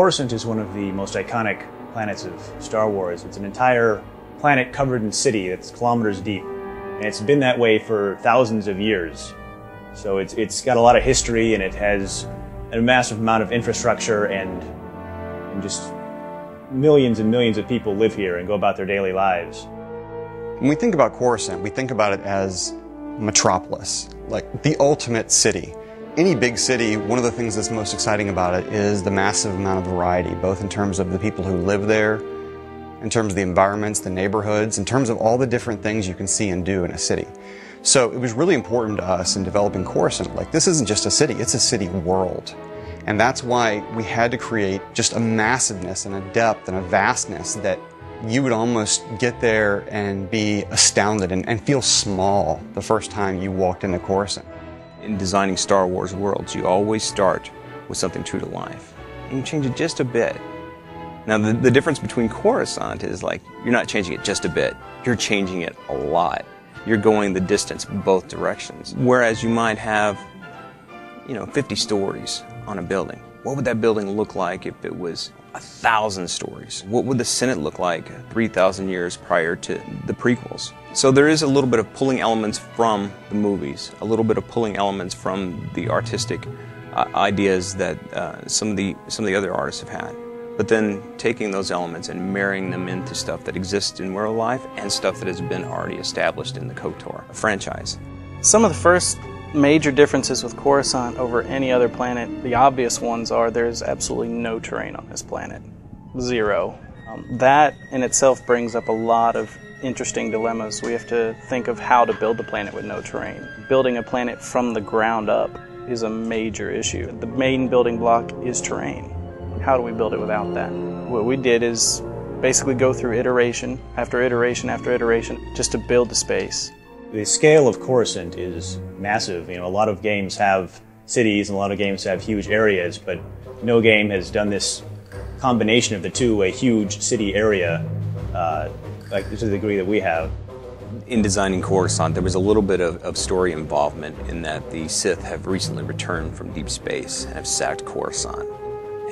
Coruscant is one of the most iconic planets of Star Wars. It's an entire planet covered in city that's kilometers deep. And it's been that way for thousands of years. So it's got a lot of history, and it has a massive amount of infrastructure, and just millions and millions of people live here and go about their daily lives. When we think about Coruscant, we think about it as metropolis, like the ultimate city. Any big city, one of the things that's most exciting about it is the massive amount of variety, both in terms of the people who live there, in terms of the environments, the neighborhoods, in terms of all the different things you can see and do in a city. So it was really important to us in developing Coruscant. Like, this isn't just a city, it's a city world. And that's why we had to create just a massiveness and a depth and a vastness that you would almost get there and be astounded and feel small the first time you walked into Coruscant. In designing Star Wars worlds, you always start with something true to life. And you change it just a bit. Now, the difference between Coruscant is, like, you're not changing it just a bit, you're changing it a lot. You're going the distance both directions. Whereas you might have, 50 stories on a building. What would that building look like if it was 1,000 stories? What would the Senate look like 3,000 years prior to the prequels? So there is a little bit of pulling elements from the movies, a little bit of pulling elements from the artistic ideas that some of the other artists have had. But then taking those elements and marrying them into stuff that exists in real life and stuff that has been already established in the KOTOR franchise. Some of the first major differences with Coruscant over any other planet, the obvious ones are there's absolutely no terrain on this planet. Zero. That in itself brings up a lot of interesting dilemmas. We have to think of how to build a planet with no terrain. Building a planet from the ground up is a major issue. The main building block is terrain. How do we build it without that? What we did is basically go through iteration after iteration after iteration just to build the space. The scale of Coruscant is massive. A lot of games have cities and a lot of games have huge areas, but no game has done this combination of the two, a huge city area, like to the degree that we have. In designing Coruscant, there was a little bit of story involvement in that the Sith have recently returned from deep space and have sacked Coruscant.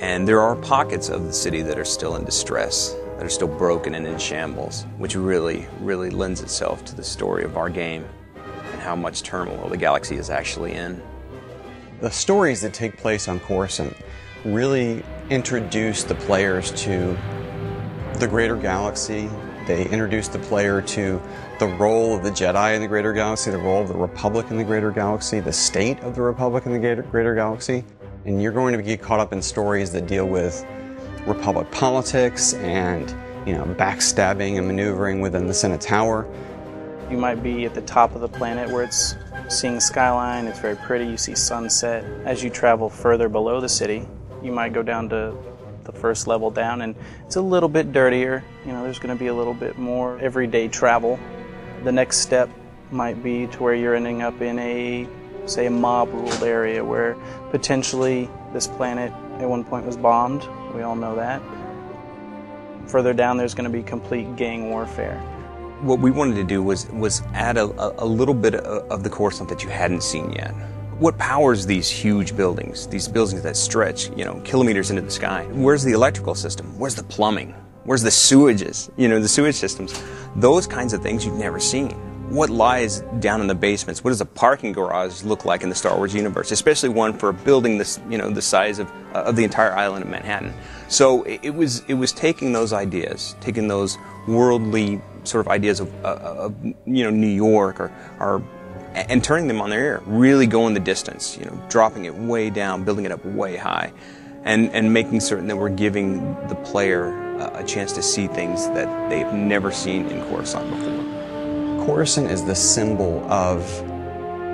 And there are pockets of the city that are still in distress, that are still broken and in shambles, which really, really lends itself to the story of our game and how much turmoil the galaxy is actually in. The stories that take place on Coruscant really introduce the players to the greater galaxy. They introduce the player to the role of the Jedi in the greater galaxy, the role of the Republic in the greater galaxy, the state of the Republic in the greater galaxy. And you're going to get caught up in stories that deal with Republic politics and, backstabbing and maneuvering within the Senate Tower. You might be at the top of the planet where it's seeing Skyline, it's very pretty, you see sunset. As you travel further below the city, you might go down to the first level down and it's a little bit dirtier. There's going to be a little bit more everyday travel. The next step might be to where you're ending up in a mob-ruled area where potentially this planet at one point was bombed. We all know that. Further down, there's going to be complete gang warfare. What we wanted to do was add a little bit of the Coruscant that you hadn't seen yet. What powers these huge buildings, these buildings that stretch, kilometers into the sky? Where's the electrical system? Where's the plumbing? Where's the sewages? The sewage systems. Those kinds of things you've never seen. What lies down in the basements? What does a parking garage look like in the Star Wars universe? Especially one for a building this, the size of the entire island of Manhattan. So it was taking those ideas, taking those worldly sort of ideas of New York and turning them on their ear, really going the distance, dropping it way down, building it up way high, and making certain that we're giving the player a chance to see things that they've never seen in Coruscant before. Coruscant is the symbol of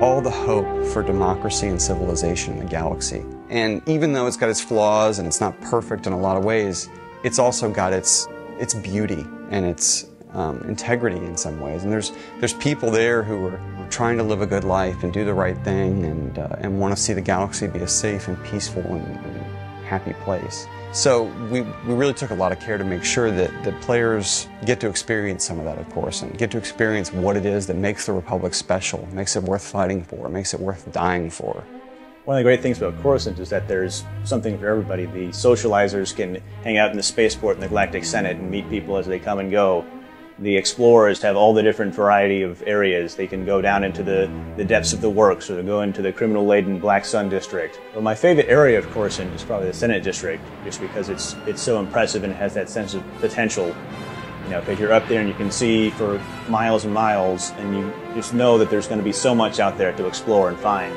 all the hope for democracy and civilization in the galaxy. And even though it's got its flaws and it's not perfect in a lot of ways, it's also got its beauty and its integrity in some ways. And there's people there who are trying to live a good life and do the right thing and want to see the galaxy be a safe and peaceful and happy place. So we really took a lot of care to make sure that players get to experience some of that at Coruscant, get to experience what it is that makes the Republic special, makes it worth fighting for, makes it worth dying for. One of the great things about Coruscant is that there's something for everybody. The socializers can hang out in the spaceport in the Galactic Senate and meet people as they come and go. The explorers have all the different variety of areas. They can go down into the depths of the works, or go into the criminal-laden Black Sun district. Well, my favorite area of Coruscant is probably the Senate district, just because it's so impressive and it has that sense of potential. You know, because you're up there and you can see for miles and miles, and you just know that there's going to be so much out there to explore and find.